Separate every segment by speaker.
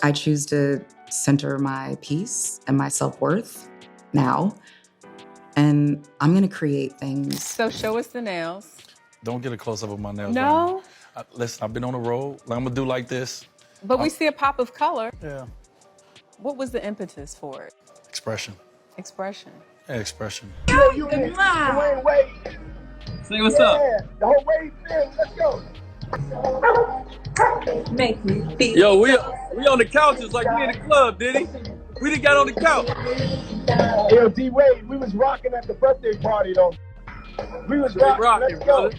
Speaker 1: I choose to center my peace and my self-worth now. And I'm gonna create things.
Speaker 2: So show us the nails.
Speaker 3: Don't get a close-up of my nails.
Speaker 2: No?
Speaker 3: Listen, I've been on the road. I'm gonna do like this.
Speaker 2: But we see a pop of color.
Speaker 3: Yeah.
Speaker 2: What was the impetus for it?
Speaker 3: Expression.
Speaker 2: Expression.
Speaker 3: Yeah, expression.
Speaker 4: Dwayne Wade.
Speaker 5: Say what's up.
Speaker 4: The whole Wade thing. Let's go.
Speaker 5: Make me feel. Yo, we on the couches like we in the club, Diddy. We done got on the couch.
Speaker 4: Yo, D-Wade, we was rocking at the birthday party, though. We was rocking. Let's go.
Speaker 5: Brother.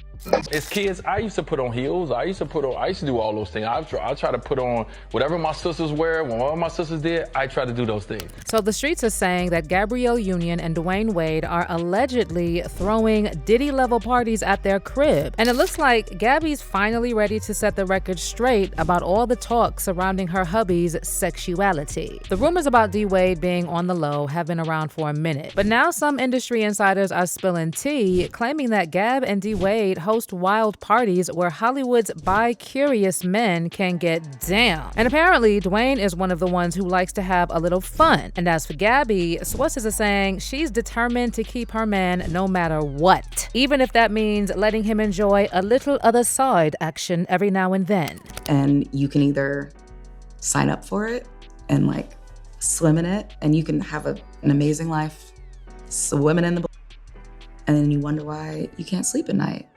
Speaker 6: As kids, I used to put on heels. I used to do all those things. I try to put on whatever my sisters wear. When all my sisters did, I try to do those things.
Speaker 7: So the streets are saying that Gabrielle Union and Dwayne Wade are allegedly throwing Diddy-level parties at their crib. And it looks like Gabby's finally ready to set the record straight about all the talk surrounding her hubby's sexuality. The rumors about D-Wade being on the low have been around for a minute. But now some industry insiders are spilling tea, claiming that Gab and D-Wade host wild parties where Hollywood's bi-curious men can get down. And apparently, Dwayne is one of the ones who likes to have a little fun. And as for Gabby, sources are saying she's determined to keep her man no matter what, even if that means letting him enjoy a little other side action every now and then.
Speaker 1: And you can either sign up for it and like swim in it, and you can have an amazing life swimming in the and then you wonder why you can't sleep at night.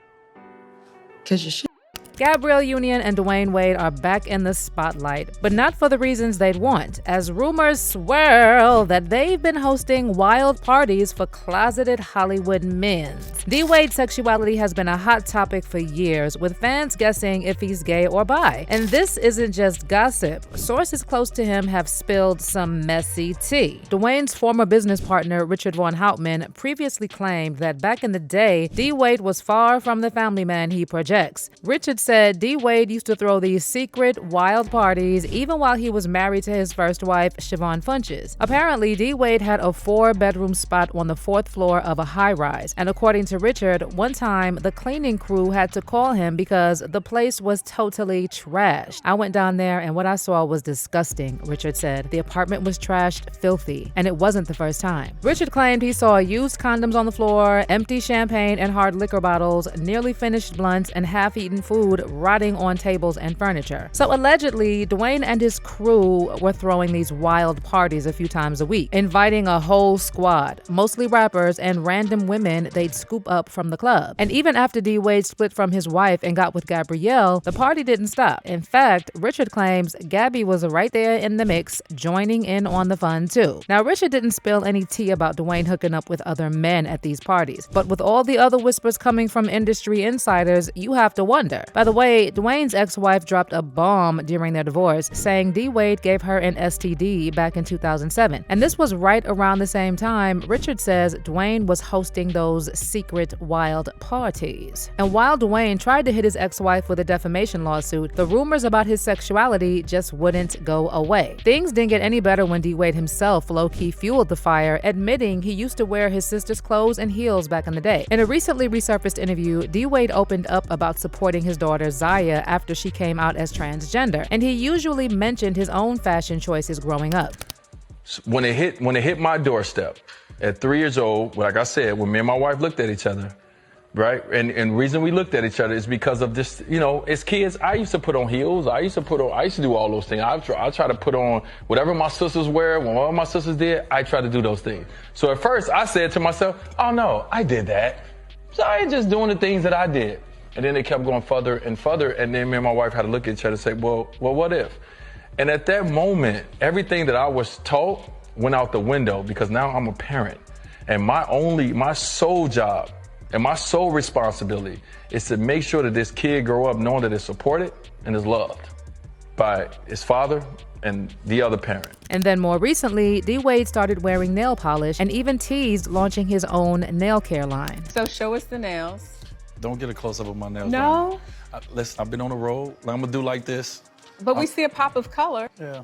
Speaker 1: Because you're shit.
Speaker 7: Gabrielle Union and Dwayne Wade are back in the spotlight, but not for the reasons they'd want, as rumors swirl that they've been hosting wild parties for closeted Hollywood men. D-Wade's sexuality has been a hot topic for years, with fans guessing if he's gay or bi. And this isn't just gossip. Sources close to him have spilled some messy tea. Dwayne's former business partner, Richard Von Houtman, previously claimed that back in the day, D-Wade was far from the family man he projects. Richard said D-Wade used to throw these secret, wild parties even while he was married to his first wife, Siobhan Funches. Apparently, D-Wade had a 4-bedroom spot on the 4th floor of a high-rise, and according to Richard, one time the cleaning crew had to call him because the place was totally trashed. I went down there and what I saw was disgusting, Richard said. The apartment was trashed, filthy, and it wasn't the first time. Richard claimed he saw used condoms on the floor, empty champagne and hard liquor bottles, nearly finished blunts, and half-eaten food rotting on tables and furniture. So allegedly, Dwayne and his crew were throwing these wild parties a few times a week, inviting a whole squad, mostly rappers and random women they'd scoop up from the club. And even after D-Wade split from his wife and got with Gabrielle, the party didn't stop. In fact, Richard claims Gabby was right there in the mix, joining in on the fun too. Now, Richard didn't spill any tea about Dwayne hooking up with other men at these parties, but with all the other whispers coming from industry insiders, you have to wonder. By the way, Dwayne's ex-wife dropped a bomb during their divorce, saying D-Wade gave her an STD back in 2007. And this was right around the same time Richard says Dwayne was hosting those secret wild parties. And while Dwayne tried to hit his ex-wife with a defamation lawsuit, the rumors about his sexuality just wouldn't go away. Things didn't get any better when D-Wade himself low-key fueled the fire, admitting he used to wear his sister's clothes and heels back in the day. In a recently resurfaced interview, D-Wade opened up about supporting his daughter Zaya after she came out as transgender, and he usually mentioned his own fashion choices growing up.
Speaker 6: When it hit my doorstep at 3 years old, like I said, when me and my wife looked at each other, right? And the reason we looked at each other is because of this, you know, as kids, I used to put on heels. I used to do all those things. I try to put on whatever my sisters wear. When all my sisters did, I try to do those things. So at first I said to myself, oh no, I did that. So I ain't just doing the things that I did. And then it kept going further and further. And then me and my wife had to look at each other and say, well, what if? And at that moment, everything that I was taught went out the window because now I'm a parent. And my sole job and my sole responsibility is to make sure that this kid grow up knowing that it's supported and is loved by his father and the other parent.
Speaker 7: And then more recently, D-Wade started wearing nail polish and even teased launching his own nail care line.
Speaker 2: So show us the nails.
Speaker 3: Don't get a close-up of my nails.
Speaker 2: No?
Speaker 3: Listen, I've been on the road. I'm gonna do like this.
Speaker 2: But we see a pop of color.
Speaker 3: Yeah.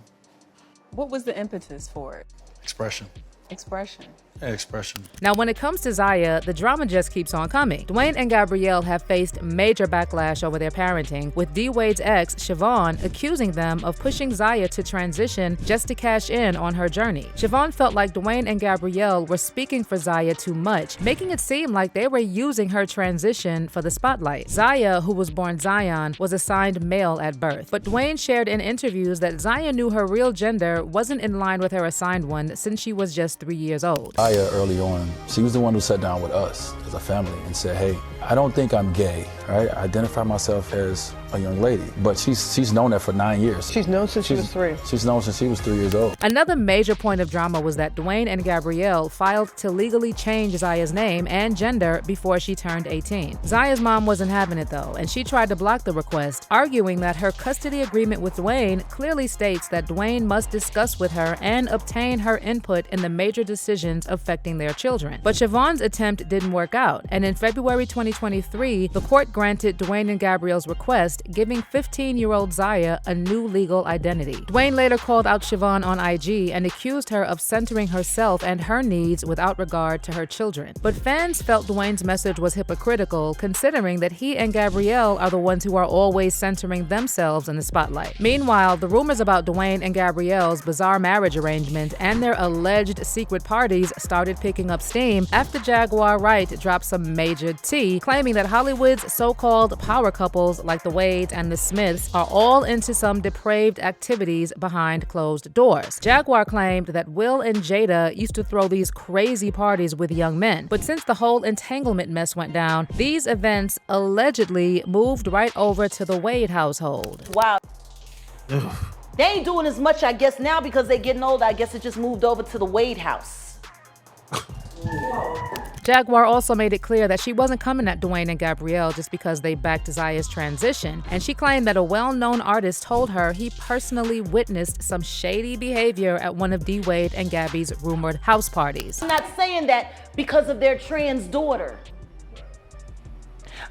Speaker 2: What was the impetus for it?
Speaker 3: Expression.
Speaker 2: Expression.
Speaker 3: Expression.
Speaker 7: Now, when it comes to Zaya, the drama just keeps on coming. Dwayne and Gabrielle have faced major backlash over their parenting, with D-Wade's ex, Siobhan, accusing them of pushing Zaya to transition just to cash in on her journey. Siobhan felt like Dwayne and Gabrielle were speaking for Zaya too much, making it seem like they were using her transition for the spotlight. Zaya, who was born Zion, was assigned male at birth, but Dwayne shared in interviews that Zaya knew her real gender wasn't in line with her assigned one since she was just 3 years old.
Speaker 8: Zaya, early on, she was the one who sat down with us as a family and said, hey, I don't think I'm gay, right? I identify myself as a young lady, but she's known that for 9 years.
Speaker 9: She's known since she was 3.
Speaker 8: She's known since she was 3 years old.
Speaker 7: Another major point of drama was that Dwayne and Gabrielle filed to legally change Zaya's name and gender before she turned 18. Zaya's mom wasn't having it though, and she tried to block the request, arguing that her custody agreement with Dwayne clearly states that Dwayne must discuss with her and obtain her input in the major decisions affecting their children. But Siobhan's attempt didn't work out, and in February 2023, the court granted Dwayne and Gabrielle's request, giving 15-year-old Zaya a new legal identity. Dwayne later called out Siobhan on IG and accused her of centering herself and her needs without regard to her children. But fans felt Dwayne's message was hypocritical, considering that he and Gabrielle are the ones who are always centering themselves in the spotlight. Meanwhile, the rumors about Dwayne and Gabrielle's bizarre marriage arrangement and their alleged secret parties started picking up steam after Jaguar Wright dropped some major tea, claiming that Hollywood's so-called power couples like the Wades and the Smiths are all into some depraved activities behind closed doors. Jaguar claimed that Will and Jada used to throw these crazy parties with young men, but since the whole entanglement mess went down, these events allegedly moved right over to the Wade household.
Speaker 10: Wow. They ain't doing as much, I guess, now because they're getting older. I guess it just moved over to the Wade house.
Speaker 7: Jaguar also made it clear that she wasn't coming at Dwayne and Gabrielle just because they backed Zaya's transition, and she claimed that a well-known artist told her he personally witnessed some shady behavior at one of D-Wade and Gabby's rumored house parties.
Speaker 10: I'm not saying that because of their trans daughter.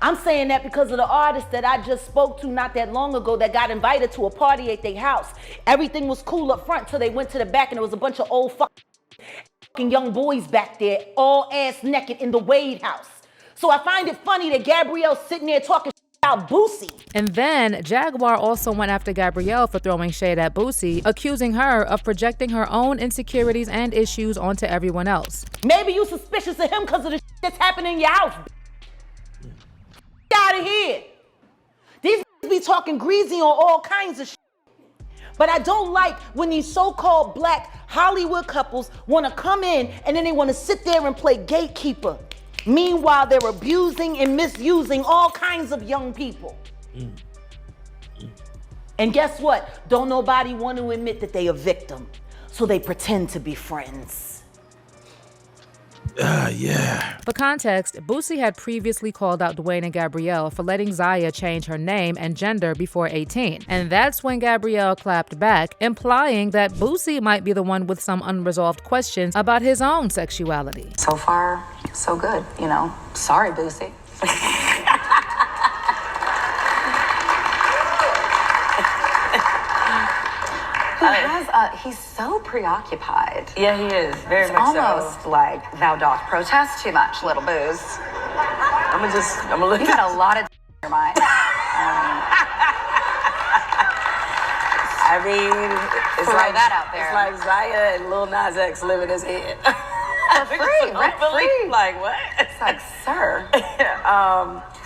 Speaker 10: I'm saying that because of the artist that I just spoke to not that long ago that got invited to a party at their house. Everything was cool up front till they went to the back and there was a bunch of old fucking young boys back there, all ass naked in the Wade house. So I find it funny that Gabrielle's sitting there talking about Boosie.
Speaker 7: And then Jaguar also went after Gabrielle for throwing shade at Boosie, accusing her of projecting her own insecurities and issues onto everyone else.
Speaker 10: Maybe you suspicious of him because of the shit that's happening in your house. Out of here. These be talking greasy on all kinds of shit. But I don't like when these so-called black Hollywood couples want to come in and then they want to sit there and play gatekeeper. Meanwhile, they're abusing and misusing all kinds of young people. And guess what? Don't nobody want to admit that they a victim. So they pretend to be friends.
Speaker 8: Yeah.
Speaker 7: For context, Boosie had previously called out Dwayne and Gabrielle for letting Zaya change her name and gender before 18. And that's when Gabrielle clapped back, implying that Boosie might be the one with some unresolved questions about his own sexuality.
Speaker 1: So far, so good, you know. Sorry, Boosie. He's so preoccupied.
Speaker 11: Yeah, he is. Very much so.
Speaker 1: Almost like thou dost protest too much, little booze.
Speaker 11: I'm gonna look.
Speaker 1: You got a lot of in your mind.
Speaker 11: I mean, it's
Speaker 1: throw
Speaker 11: like
Speaker 1: that out there.
Speaker 11: It's like Zaya and Lil Nas X live in his head.
Speaker 1: For free, rent free.
Speaker 11: Like what?
Speaker 1: It's like, sir.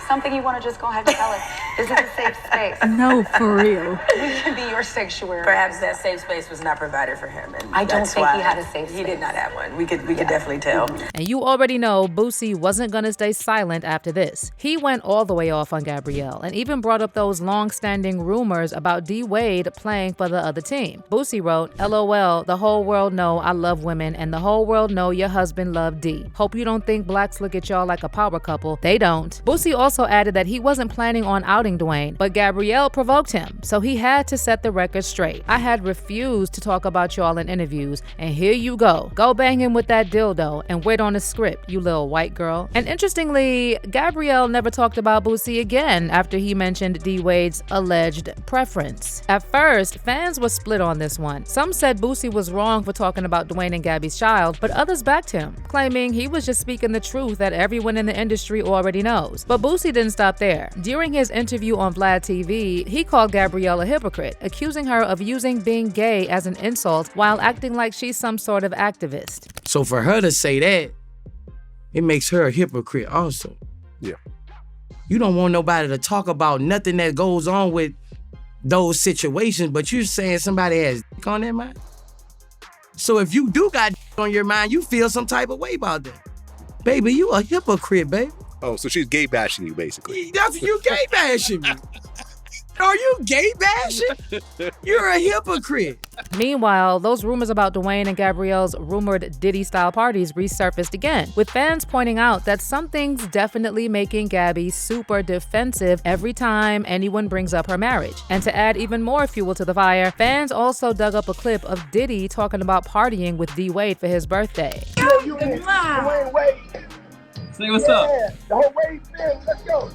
Speaker 1: Something you want to just go ahead and tell us. This is a safe space.
Speaker 2: No, for real.
Speaker 1: We can be your sanctuary.
Speaker 11: Perhaps that safe space was not provided for him, and
Speaker 1: I don't
Speaker 11: that's
Speaker 1: think
Speaker 11: why
Speaker 1: he had a safe space.
Speaker 11: He did not have one. We could definitely tell.
Speaker 7: And you already know Boosie wasn't gonna stay silent after this. He went all the way off on Gabrielle and even brought up those long-standing rumors about D-Wade playing for the other team. Boosie wrote, LOL, the whole world know I love women and the whole world know your husband loved D. Hope you don't think blacks look at at y'all like a power couple. They don't. Boosie also added that he wasn't planning on outing Dwayne, but Gabrielle provoked him, so he had to set the record straight. I had refused to talk about y'all in interviews, and here you go. Go bang him with that dildo and wait on the script, you little white girl. And interestingly, Gabrielle never talked about Boosie again after he mentioned D-Wade's alleged preference. At first, fans were split on this one. Some said Boosie was wrong for talking about Dwayne and Gabby's child, but others backed him, claiming he was just speaking the truth that everyone in the industry already knows. But Boosie didn't stop there. During his interview on Vlad TV, he called Gabrielle a hypocrite, accusing her of using being gay as an insult while acting like she's some sort of activist.
Speaker 9: So for her to say that, it makes her a hypocrite also.
Speaker 12: Yeah.
Speaker 9: You don't want nobody to talk about nothing that goes on with those situations, but you're saying somebody has dick on their mind? So if you do got dick on your mind, you feel some type of way about that. Baby, you a hypocrite, baby.
Speaker 12: Oh, so she's gay bashing you, basically.
Speaker 9: That's you gay bashing me. Are you gay bashing? You're a hypocrite.
Speaker 7: Meanwhile, those rumors about Dwayne and Gabrielle's rumored Diddy-style parties resurfaced again, with fans pointing out that something's definitely making Gabby super defensive every time anyone brings up her marriage. And to add even more fuel to the fire, fans also dug up a clip of Diddy talking about partying with D-Wade for his birthday.
Speaker 4: Dwayne Wade.
Speaker 5: Say what's up.
Speaker 4: The whole Wade thing. Let's go.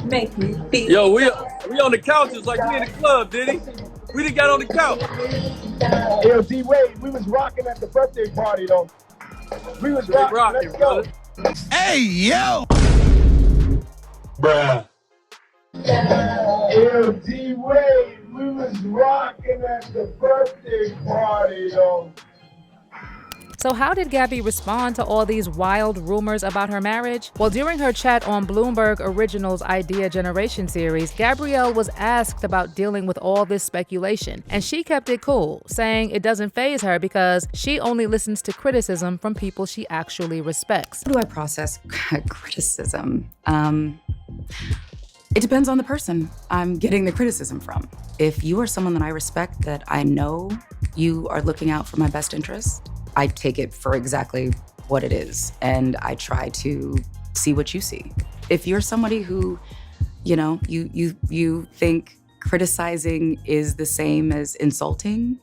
Speaker 11: Make me feel.
Speaker 5: Yo, we on the couches like we in the club, Diddy. We done got on the couch.
Speaker 4: Yo, D-Wade, we was rocking at the birthday party, though. We was rocking. Let's go.
Speaker 9: Hey, yo!
Speaker 12: Bruh.
Speaker 4: Yo, D-Wade, we was rocking at the birthday party, though.
Speaker 7: So how did Gabby respond to all these wild rumors about her marriage? Well, during her chat on Bloomberg Originals' Idea Generation series, Gabrielle was asked about dealing with all this speculation, and she kept it cool, saying it doesn't faze her because she only listens to criticism from people she actually respects.
Speaker 1: How do I process criticism? It depends on the person I'm getting the criticism from. If you are someone that I respect, that I know you are looking out for my best interest, I take it for exactly what it is, and I try to see what you see. If you're somebody who, you think criticizing is the same as insulting,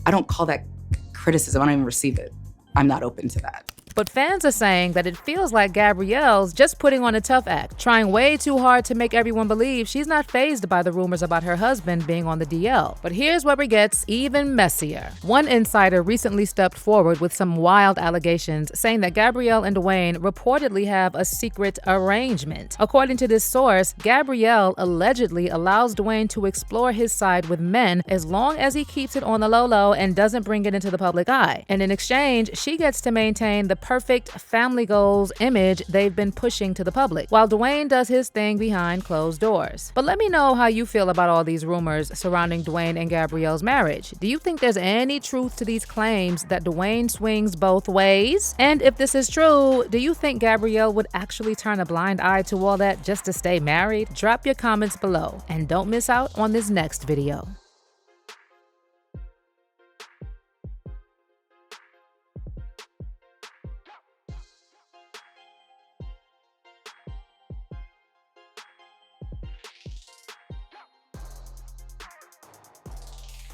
Speaker 1: I don't call that criticism. I don't even receive it. I'm not open to that.
Speaker 7: But fans are saying that it feels like Gabrielle's just putting on a tough act, trying way too hard to make everyone believe she's not fazed by the rumors about her husband being on the DL. But here's where it gets even messier. One insider recently stepped forward with some wild allegations, saying that Gabrielle and Dwayne reportedly have a secret arrangement. According to this source, Gabrielle allegedly allows Dwayne to explore his side with men as long as he keeps it on the low-low and doesn't bring it into the public eye. And in exchange, she gets to maintain the perfect family goals image they've been pushing to the public, while Dwayne does his thing behind closed doors. But let me know how you feel about all these rumors surrounding Dwayne and Gabrielle's marriage. Do you think there's any truth to these claims that Dwayne swings both ways? And if this is true, do you think Gabrielle would actually turn a blind eye to all that just to stay married? Drop your comments below and don't miss out on this next video.